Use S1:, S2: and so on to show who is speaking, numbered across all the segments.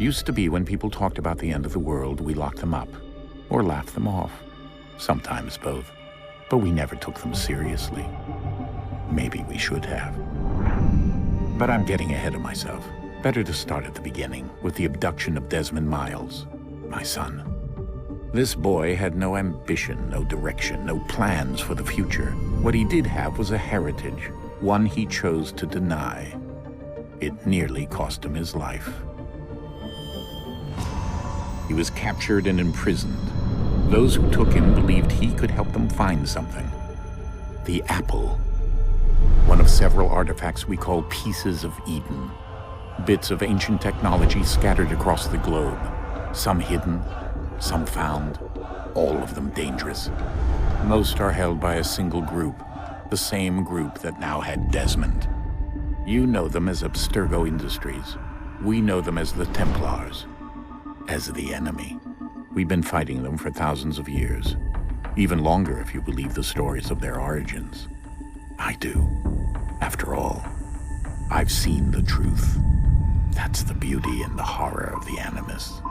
S1: Used to be when people talked about the end of the world, we locked them up, or laughed them off. Sometimes both. But we never took them seriously. Maybe we should have. But I'm getting ahead of myself. Better to start at the beginning, with the abduction of Desmond Miles, my son. This boy had no ambition, no direction, no plans for the future. What he did have was a heritage, one he chose to deny. It nearly cost him his life. He was captured and imprisoned. Those who took him believed he could help them find something. The apple. One of several artifacts we call Pieces of Eden. Bits of ancient technology scattered across the globe. Some hidden, some found, all of them dangerous. Most are held by a single group, the same group that now had Desmond. You know them as Abstergo Industries. We know them as the Templars, as the enemy. We've been fighting them for thousands of years, even longer if you believe the stories of their origins. I do. After all, I've seen the truth. That's the beauty and the horror of the Animus.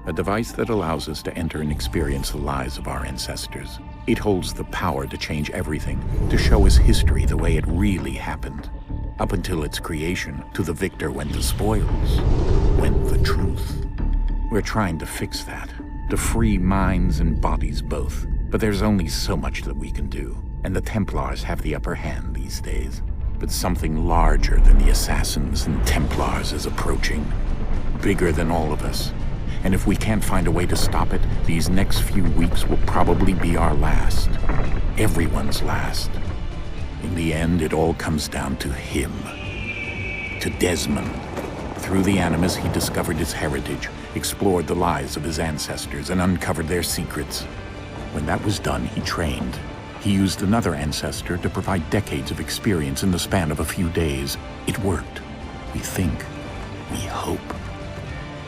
S1: A device that allows us to enter and experience the lives of our ancestors. It holds the power to change everything, to show us history the way it really happened. Up until its creation, to the victor went the spoils, went the truth. We're trying to fix that, to free minds and bodies both. But there's only so much that we can do, and the Templars have the upper hand these days. But something larger than the Assassins and Templars is approaching, bigger than all of us. And if we can't find a way to stop it, these next few weeks will probably be our last. Everyone's last. In the end, it all comes down to him. To Desmond. Through the Animus, he discovered his heritage, explored the lives of his ancestors, and uncovered their secrets. When that was done, he trained. He used another ancestor to provide decades of experience in the span of a few days. It worked. We think. We hope.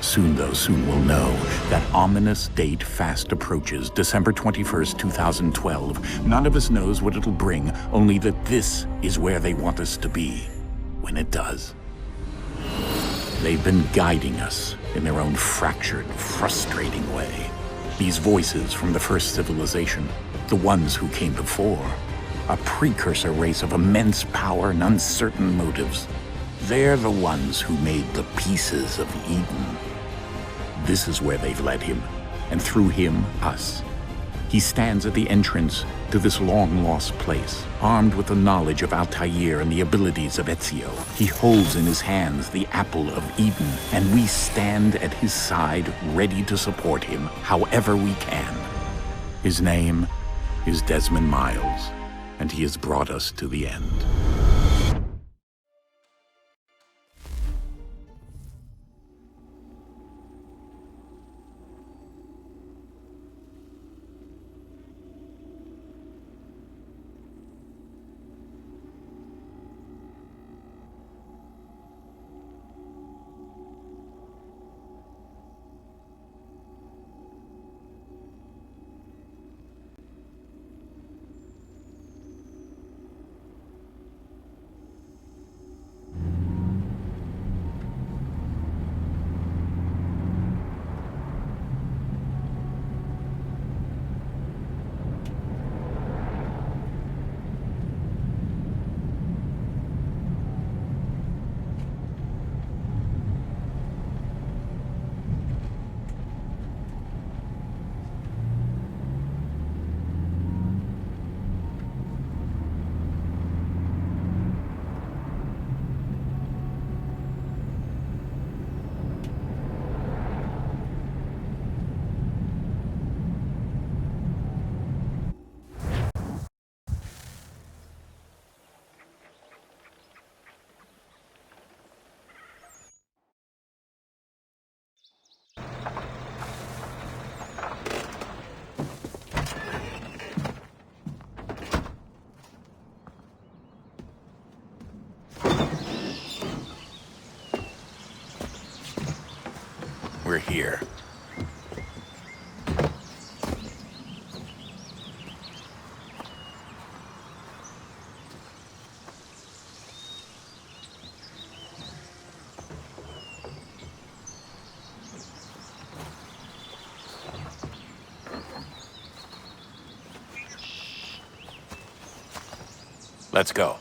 S1: Soon, though, soon we'll know. That ominous date fast approaches, December 21st, 2012. None of us knows what it'll bring, only that this is where they want us to be, when it does. They've been guiding us in their own fractured, frustrating way. These voices from the first civilization, the ones who came before, a precursor race of immense power and uncertain motives. They're the ones who made the Pieces of Eden. This is where they've led him, and through him, us. He stands at the entrance to this long-lost place, armed with the knowledge of Altair and the abilities of Ezio. He holds in his hands the Apple of Eden, and we stand at his side, ready to support him however we can. His name is Desmond Miles, and he has brought us to the end. We're here.
S2: Let's go.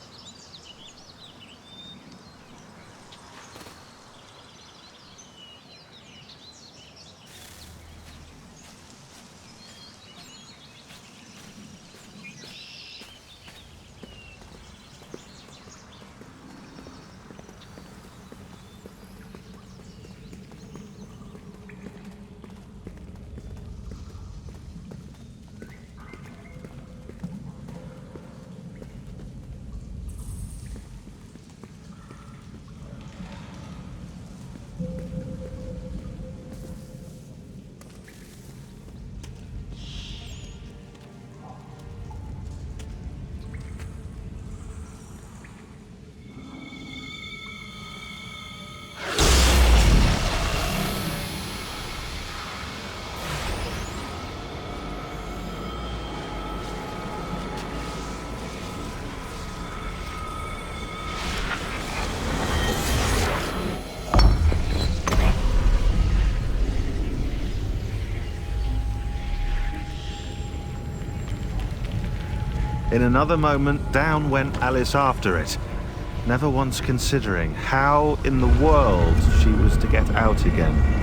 S3: In another moment, down went Alice after it, never once considering how in the world she was to get out again.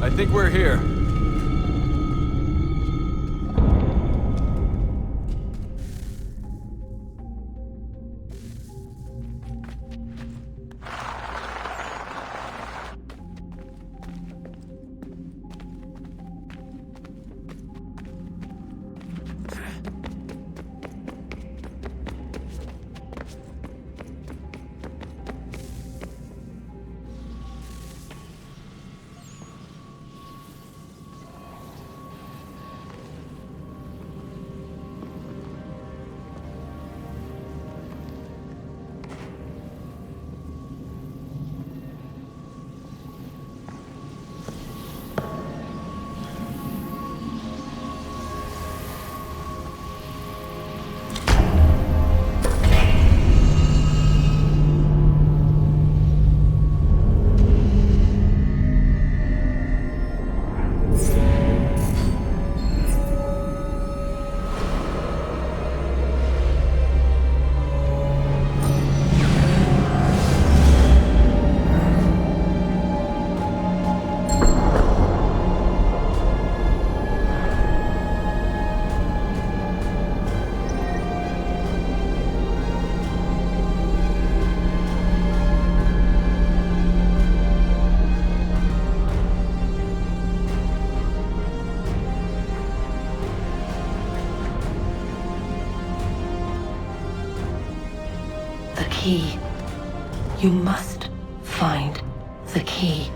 S2: I think we're here.
S4: The key. You must find the key.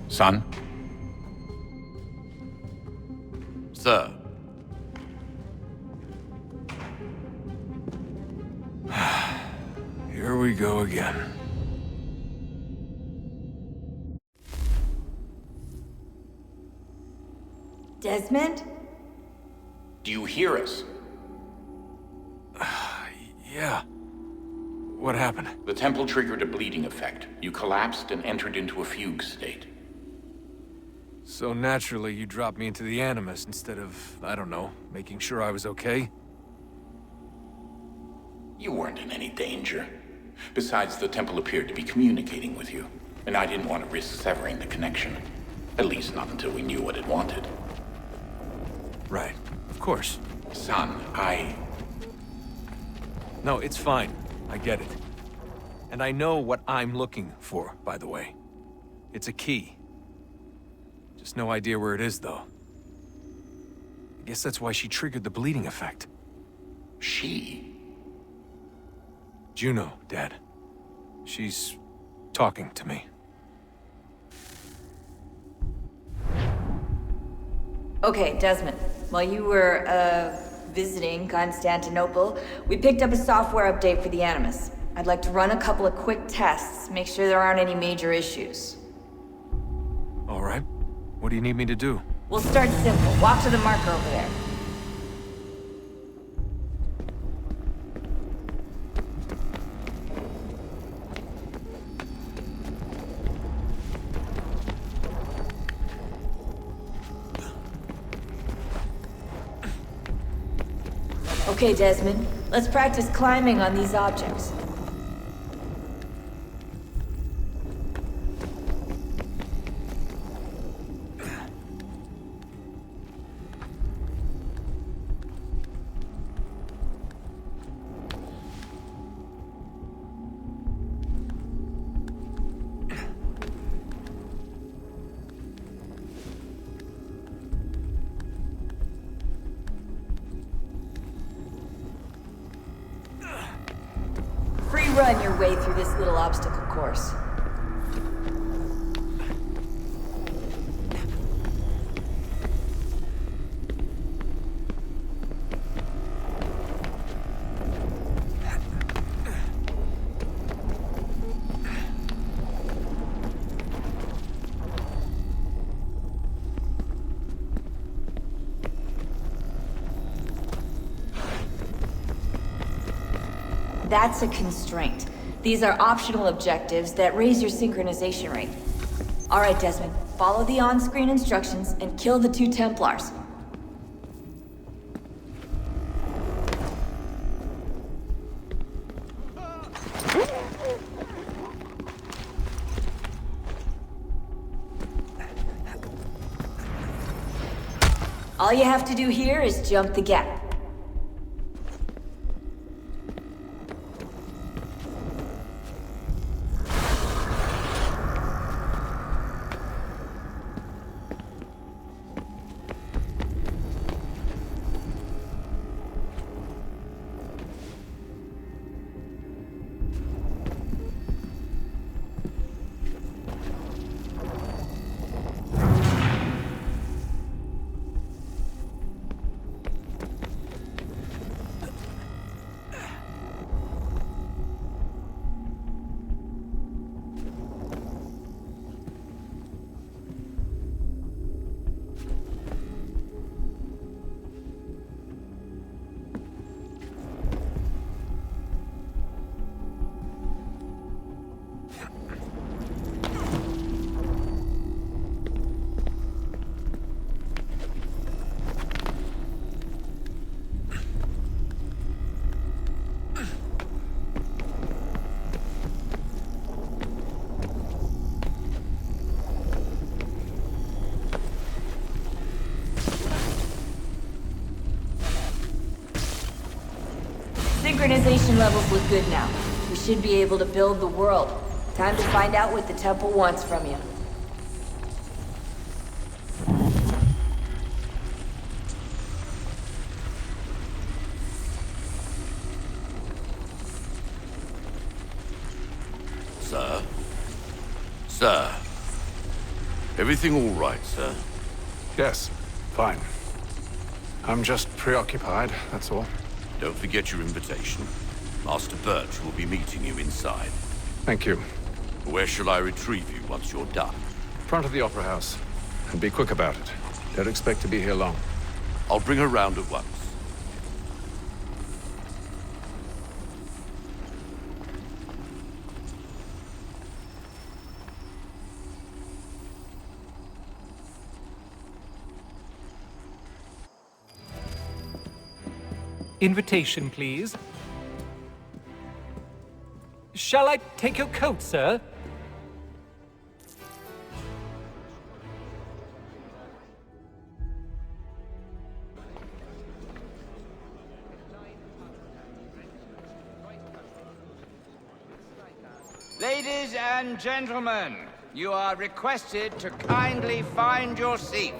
S1: Son?
S2: Sir. Here we go again.
S5: Desmond?
S1: Do you hear us?
S2: Yeah. What happened?
S1: The temple triggered a bleeding effect. You collapsed and entered into a fugue state.
S2: So naturally, you dropped me into the Animus instead of, I don't know, making sure I was okay?
S1: You weren't in any danger. Besides, the temple appeared to be communicating with you, and I didn't want to risk severing the connection. At least not until we knew what it wanted.
S2: Right. Of course.
S1: Son,
S2: No, it's fine. I get it. And I know what I'm looking for, by the way. It's a key. Just no idea where it is, though. I guess that's why she triggered the bleeding effect.
S1: She?
S2: Juno, Dad. She's talking to me.
S5: Okay, Desmond. While you were, visiting Constantinople, we picked up a software update for the Animus. I'd like to run a couple of quick tests, make sure there aren't any major issues.
S2: All right. What do you need me to do?
S5: We'll start simple. Walk to the marker over there. Okay, Desmond. Let's practice climbing on these objects. Free run your way through this little obstacle course. That's a constraint. These are optional objectives that raise your synchronization rate. All right, Desmond. Follow the on-screen instructions and kill the 2 Templars. All you have to do here is jump the gap. Synchronization levels look good now. We should be able to build the world. Time to find out what the temple wants from you.
S6: Sir? Sir? Everything all right, sir?
S7: Yes, fine. I'm just preoccupied, that's all.
S6: Don't forget your invitation. Master Birch will be meeting you inside.
S7: Thank you.
S6: Where shall I retrieve you once you're done?
S7: Front of the Opera House. And be quick about it. Don't expect to be here long.
S6: I'll bring her round at once.
S8: Invitation, please. Shall I take your coat, sir?
S9: Ladies and gentlemen, you are requested to kindly find your seats.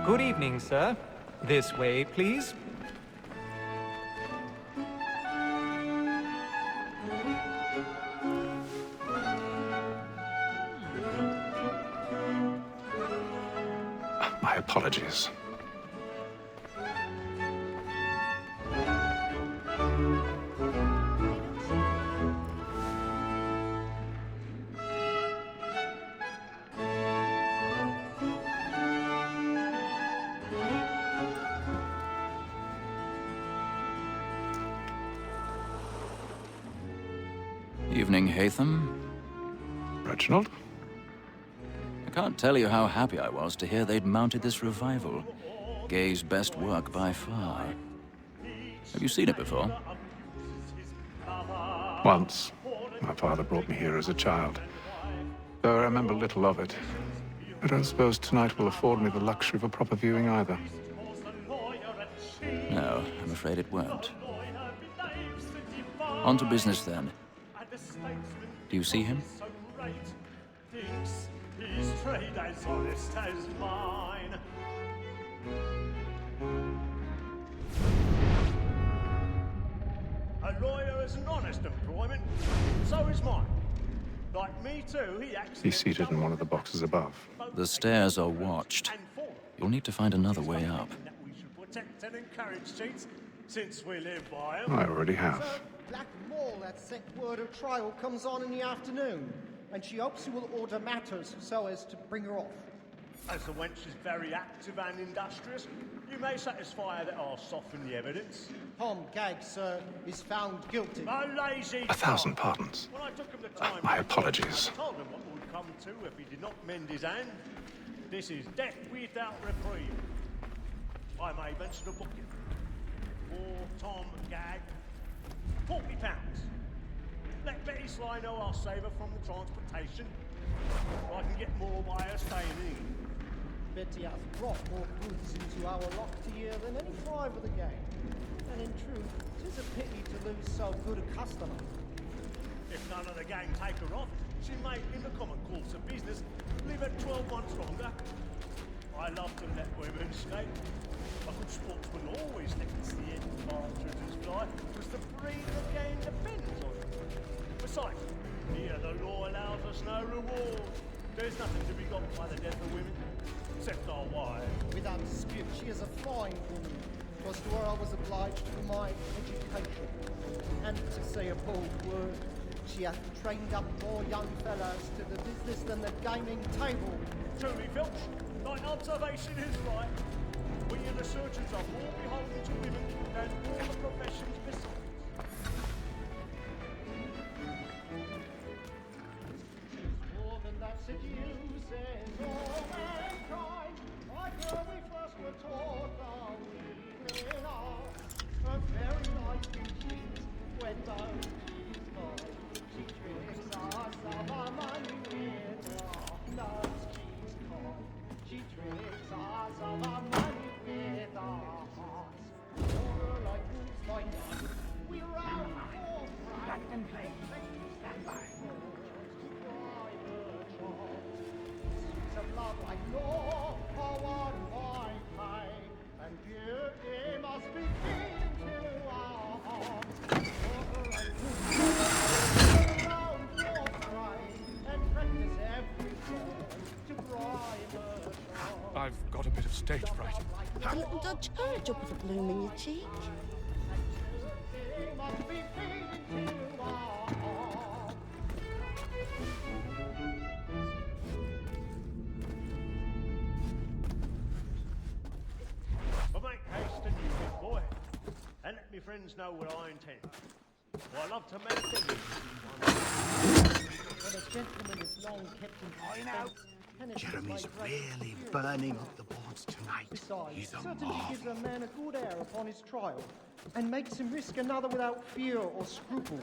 S8: Good evening, sir. This way, please.
S7: My apologies.
S10: Evening, Haytham.
S7: Reginald?
S10: I can't tell you how happy I was to hear they'd mounted this revival. Gay's best work by far. Have you seen it before?
S7: Once. My father brought me here as a child. Though I remember little of it. I don't suppose tonight will afford me the luxury of a proper viewing either.
S10: No, I'm afraid it won't. On to business then. Do you see him?
S11: His trade as honest as mine. A lawyer is an honest employment, so is mine. Like me too, he acts.
S7: He's seated in one of the boxes above.
S10: The stairs are watched. You'll need to find another way up.
S11: We should protect and encourage cheats, since we live by 'em.
S7: I already have.
S12: Black Mall, that set word of trial, comes on in the afternoon, and she hopes you will order matters so as to bring her off.
S11: As the wench is very active and industrious, you may satisfy her that I'll soften the evidence.
S12: Tom Gagg, sir, is found guilty.
S11: A lazy
S7: 1,000 pardons.
S11: When I took him the time,
S7: My apologies.
S11: I told him what would come to if he did not mend his hand. This is death without reprieve. I may venture to book him. For Tom Gagg, £40. Let Betty Sly know I'll save her from the transportation. I can get more by her staying in.
S12: Betty has brought more goods into our locked year than any thrive of the game. And in truth, 'tis a pity to lose so good a customer.
S11: If none of the gang take her off, she may, in the common course of business, live her 12 months longer. I love to let women skate. A good sportsman always lets the end partridges fly, because the breed of the game depends on it. Besides, here the law allows us no reward. There's nothing to be got by the death of women, except our wives.
S12: Without dispute, she is a fine woman. 'Twas to her I was obliged for my education. And to say a bold word, she hath trained up more young fellows to the business than the gaming table.
S11: Truly, Filch, thy observation is right. We in the surgeons are more beholden to women than all the professions besides.
S12: More than that seduces all mankind. Like her we first were taught are we in art. Her very life we cheat when though she's gone. She tricks us of our money with her nose she's caught. She tricks us of our money with our hearts. For her like wolves by night, we rout for fright. And play, stand by. Of love I know, for one white high, and beauty must be given to our hearts. Around your pride, and practice every song to bribe her charm.
S7: I've got a bit of stage fright.
S13: A little Dutch courage up with a bloom in your cheek.
S12: Beauty must be given to our hearts.
S11: But make haste and use it, boy, and let me friends know what I intend. For I love to make them.
S12: When a gentleman is long kept in suspense,
S14: Jeremy's really burning up the boards tonight.
S12: Besides,
S14: He's a
S12: certainly
S14: marvel.
S12: gives a man a good air upon his trial, and makes him risk another without fear or scruple.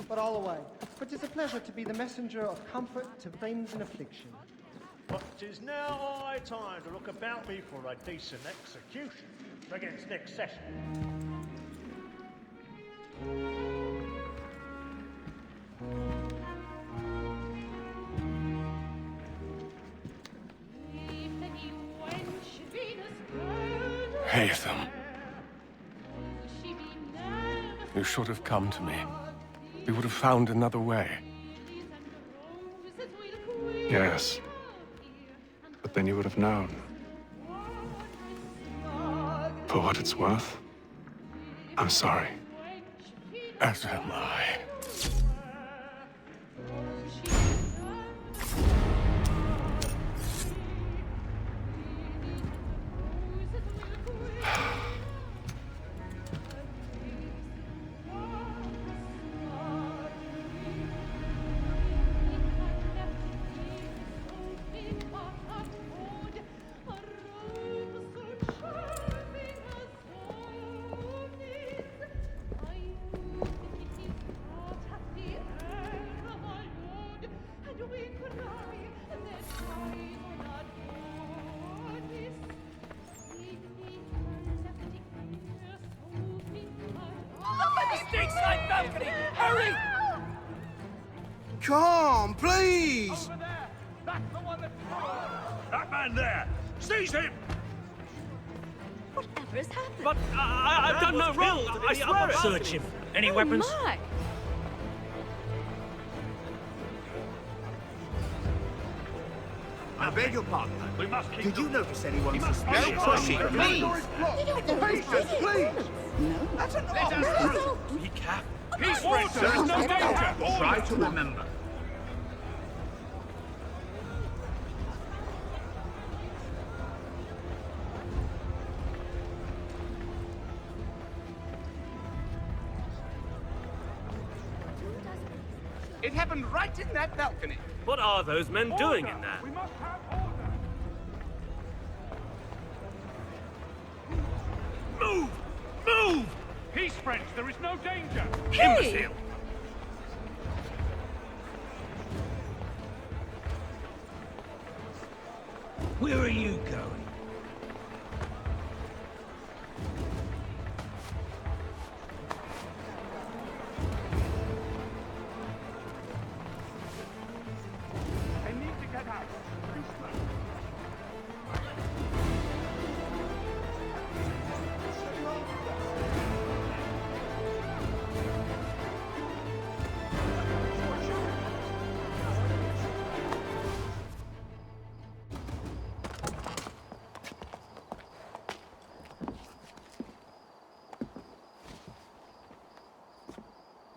S12: but all away. But 'tis a pleasure to be the messenger of comfort to friends in affliction.
S11: But 'tis now high time to look about me for a decent execution against next session.
S15: Haytham. You should have come to me. We would have found another way.
S7: Yes. But then you would have known. For what it's worth, I'm sorry.
S15: As am I.
S9: Hurry!
S14: Come, please!
S11: That man there! Seize him!
S13: Whatever has happened?
S16: But I've done no wrong. I swear it.
S11: Search him. Any weapons?
S13: My.
S14: I beg your pardon.
S11: We must keep
S14: Did you notice anyone
S11: He must
S14: suspicious?
S11: No pushing,
S14: please!
S13: You don't know
S14: Patience, please!
S13: No.
S14: That's an
S13: No.
S11: He can't. Peace, friends. There is no danger.
S14: Try to remember.
S9: It happened right in that balcony.
S16: What are those men doing in there?
S11: We must have order. Move! Move! Peace, friends. There is no danger.
S13: Hey!
S11: Where are you going?
S9: I need to get out.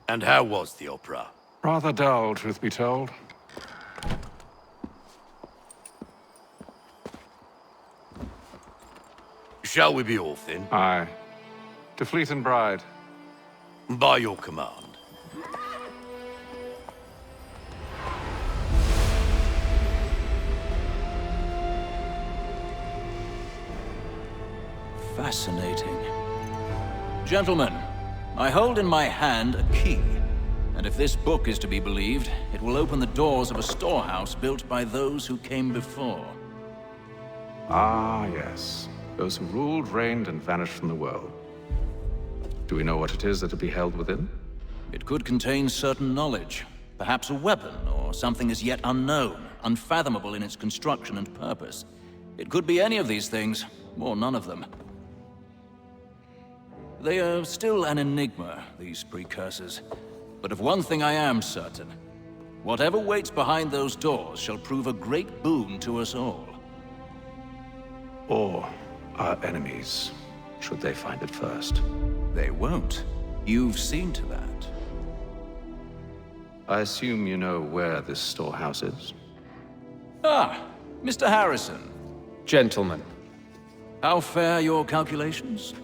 S6: And how was the opera?
S7: Rather dull, truth be told.
S6: Shall we be off then?
S7: Aye. To Fleet and Bride.
S6: By your command.
S10: Fascinating. Gentlemen, I hold in my hand a key. And if this book is to be believed, it will open the doors of a storehouse built by those who came before.
S7: Ah, yes. Those who ruled, reigned, and vanished from the world. Do we know what it is that will be held within?
S10: It could contain certain knowledge. Perhaps a weapon, or something as yet unknown, unfathomable in its construction and purpose. It could be any of these things, or none of them. They are still an enigma, these precursors. But of one thing I am certain. Whatever waits behind those doors shall prove a great boon to us all.
S7: Or our enemies, should they find it first.
S10: They won't. You've seen to that.
S7: I assume you know where this storehouse is?
S10: Ah, Mr. Harrison.
S17: Gentlemen,
S10: How fare your calculations?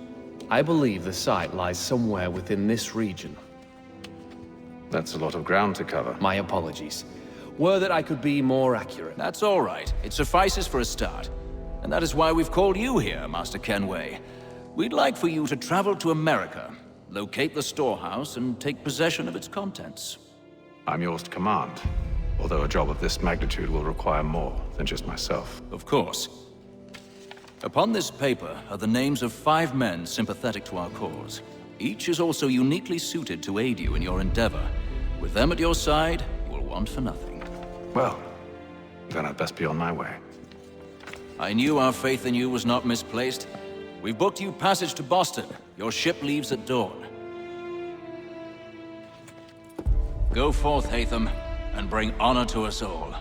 S17: I believe the site lies somewhere within this region.
S7: That's a lot of ground to cover.
S17: My apologies. Were that I could be more accurate.
S10: That's all right. It suffices for a start. And that is why we've called you here, Master Kenway. We'd like for you to travel to America locate the storehouse, and take possession of its contents.
S7: I'm yours to command, although a job of this magnitude will require more than just myself.
S10: Of course. Upon this paper are the names of 5 men sympathetic to our cause. Each is also uniquely suited to aid you in your endeavor. With them at your side, you will want for nothing.
S7: Well, then I'd best be on my way.
S10: I knew our faith in you was not misplaced. We've booked you passage to Boston. Your ship leaves at dawn. Go forth, Hatham, and bring honor to us all.